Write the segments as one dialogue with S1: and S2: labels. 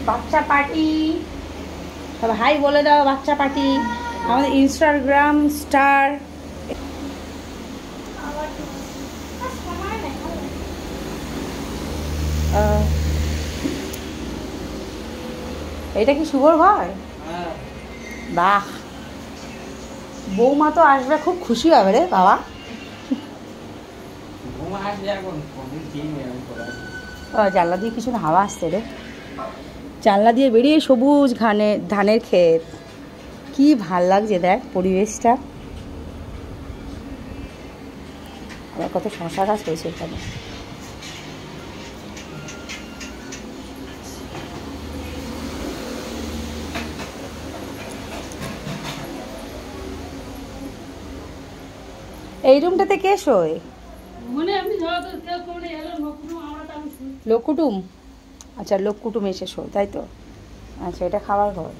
S1: বাচ্চা পার্টি, সব হাই বলে দাও। বাচ্চা পার্টি আমাদের ইনস্টাগ্রাম স্টার। এটা কি শুভর ঘর? বাহ, বৌমা তো আসবে, খুব খুশি হবে রে বাবা। জানলা দিয়ে কিছু হাওয়া আসছে রে, জানলা দিয়ে বেরিয়ে সবুজ ধানের ক্ষেত, কি ভাল লাগছে দেখ পরিবেশটা। আবার কত শশা গাছ হয়েছে এখানে। এই রুমটাতে কে শোয়? লোক কুটুম, আচ্ছা লোক কুটুম এসে শোয় তাই তো। আচ্ছা এটা খাবার ঘর।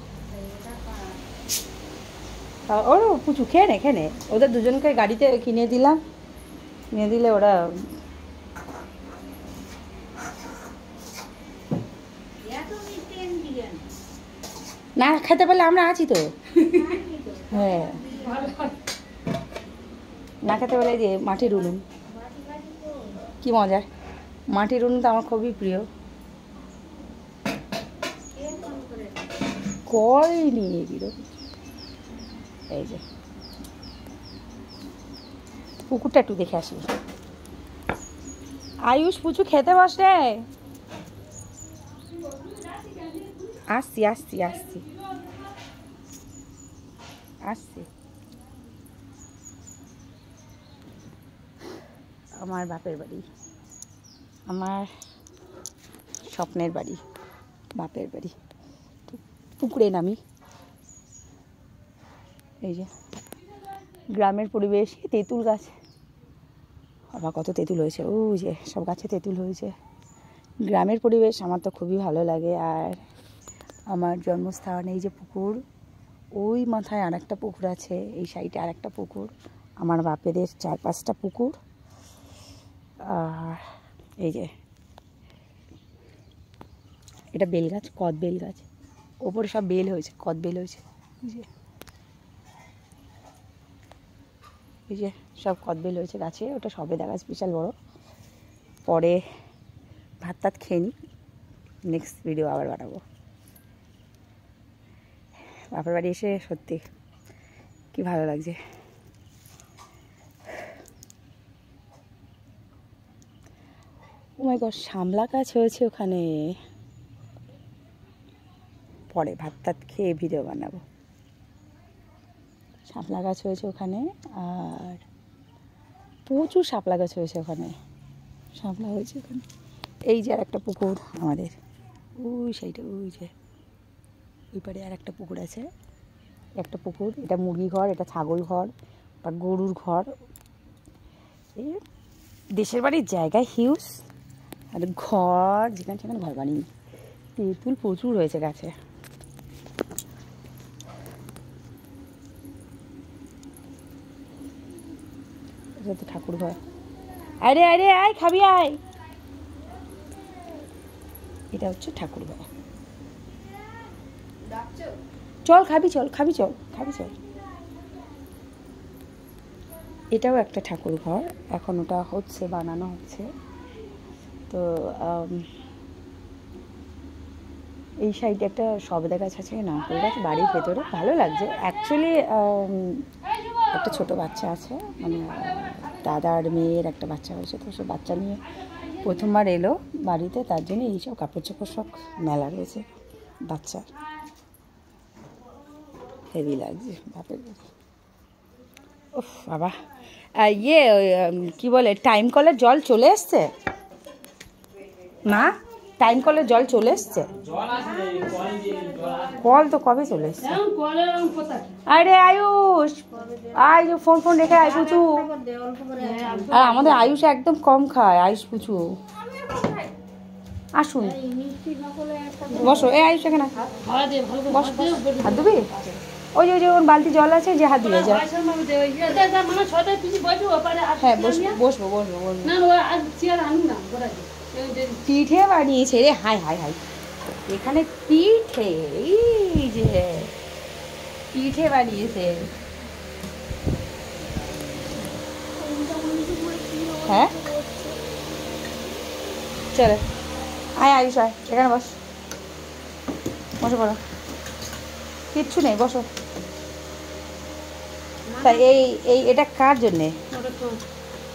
S1: ওর পুচু খেয়ে নে, ওদের দুজনকে গাড়িতে কিনে দিলাম, কিনে দিলে ওরা না খেতে পারলে আমরা আছি তো। হ্যাঁ না খেতে পারলে যে মাটির উনুন, কি মজা। মাটির উনুন তো আমার খুবই প্রিয়। কল নিয়ে গিয়ে এই যে পুকুরটা একটু দেখে আসি। আয়ুষ পুচু খেতে বসে। আসছি আসছি আসছি আসছি। আমার বাপের বাড়ি, আমার স্বপ্নের বাড়ি, বাপের বাড়ি। পুকুরে নামি, এই যে গ্রামের পরিবেশ। তেঁতুল গাছ, আবার কত তেঁতুল হয়েছে, ওই যে সব গাছে তেঁতুল হয়েছে। গ্রামের পরিবেশ আমার তো খুবই ভালো লাগে। আর আমার জন্মস্থান এই যে পুকুর, ওই মাথায় আর একটা পুকুর আছে, এই সাইডে আর একটা পুকুর। আমার বাপেদের 4-5টা পুকুর। আর এই যে এটা বেল গাছ, কদ বেল গাছ, ওপরে সব বেল হয়েছে, কদ বেল হয়েছে। এই যে সব কদবেল হয়েছে গাছে, ওটা সবেদা গাছ বিশাল বড়। পরে ভাত টাত খেয়ে নিই, নেক্সট ভিডিও আবার বানাবো। বাপের বাড়ি এসে সত্যি কি ভালো লাগছে। ও মাই গড, শামলা গাছ হয়েছে ওখানে। পরে ভাত টাত খেয়ে ভিডিও বানাবো। শাপলা গাছ হয়েছে ওখানে, আর প্রচুর শাপলা গাছ হয়েছে ওখানে, শাপলা হয়েছে ওখানে। এই যে আর একটা পুকুর আমাদের, ওই সাইডে, ওই যে ওই পারে আর একটা পুকুর আছে, একটা পুকুর। এটা মুরগি ঘর, এটা ছাগল ঘর, বা গরুর ঘর। এই দেশের বাড়ির জায়গায় হিউজ, আর ঘর যেখানে সেখানে ঘর বানিয়ে। তেঁতুল প্রচুর হয়েছে গাছে। তো ঠাকুর ঘর। আরে আরে আয় খাবি আয়। এটা হচ্ছে ঠাকুর ঘর। চল খাবি, চল খাবি, চল খাবি, চল। এটাও একটা ঠাকুর ঘর, এখন ওটা হচ্ছে, বানানো হচ্ছে। তো এই সাইডে একটা সবেদা গাছ আছে, নারকেল গাছ বাড়ির ভেতরে, ভালো লাগছে অ্যাকচুয়ালি। একটা ছোট বাচ্চা আছে, মানে দাদার মেয়ের একটা বাচ্চা হয়েছে, তো সে বাচ্চা নিয়ে প্রথমবার এলো বাড়িতে, তার জন্য এইসব কাপড় চোপড় সব মেলা রয়েছে বাচ্চার। হেভি লাগছে বাপের বাড়ি। ওফ বাবা, ইয়ে কি বলে, টাইম কলের জল চলে এসছে না? টাইম কলের জল চলে এসছে? কল তো কবে চলে এসছে? আরে আয়ুষ, আয় ফোন ফোন রেখে আয় পুচু। আর আমাদের আয়ুষ একদম কম খায়, আয়ুষ পুচু। আসুন বসো, এই আয়ুষ এখানে বস, হাত ধুবি? ওই যে ওই যে ওর বালতি জল আছে, যে হাত দিয়ে যায়। হ্যাঁ বসবো বসবো বসবো বসবো। পিঠে বানিয়েছে রে, হাই হাই হাই। এখানে পিঠে, এই যে পিঠে বানিয়েছে। হ্যাঁ চলে আয় আয়ুষ আয়, এখানে বস, বসে পড়ো, কিচ্ছু নেই, বসো। তা এটা কার জন্যে?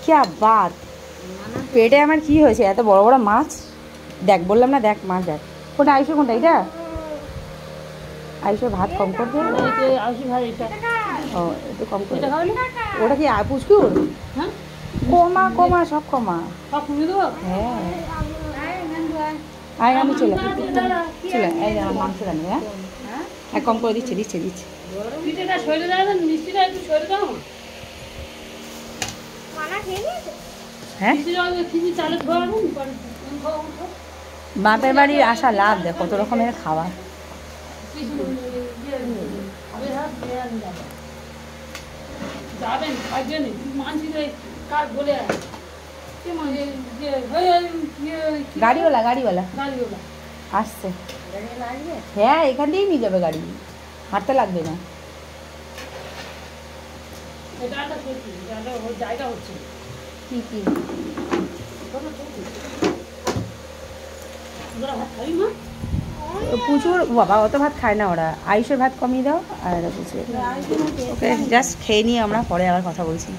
S1: क्या बात, পেটে আমার কি হয়েছে? এত বড় বড় মাছ, দেখ বললাম না, দেখ মাছ দেখ। কোনটা আয়ুষের, কোনটা এটা? আয়ুষের ভাত কম করে দেবো। ও একটু কম করে, ওটা কি পুচকুর? কমা কমা, সব কমা। হ্যাঁ আয়, আমি চলে চলে, এই আমার মাংস রান্না। হ্যাঁ হ্যাঁ কম করে দিচ্ছে দিচ্ছে দিচ্ছে। হ্যাঁ বাপের বাড়ি আসা লাভ, দেখ কত রকমের খাবার। গাড়িওয়ালা গাড়িওয়ালা আসছে, হ্যাঁ এখান দিয়েই নিয়ে যাবে গাড়ি, হাঁটতে লাগবে না। কি কি প্রচুর বাবা, অত ভাত খায় না ওরা, আয়ুষের ভাত কমিয়ে দাও। আর ওকে জাস্ট খেয়ে নিয়ে আমরা পরে আবার কথা বলছি।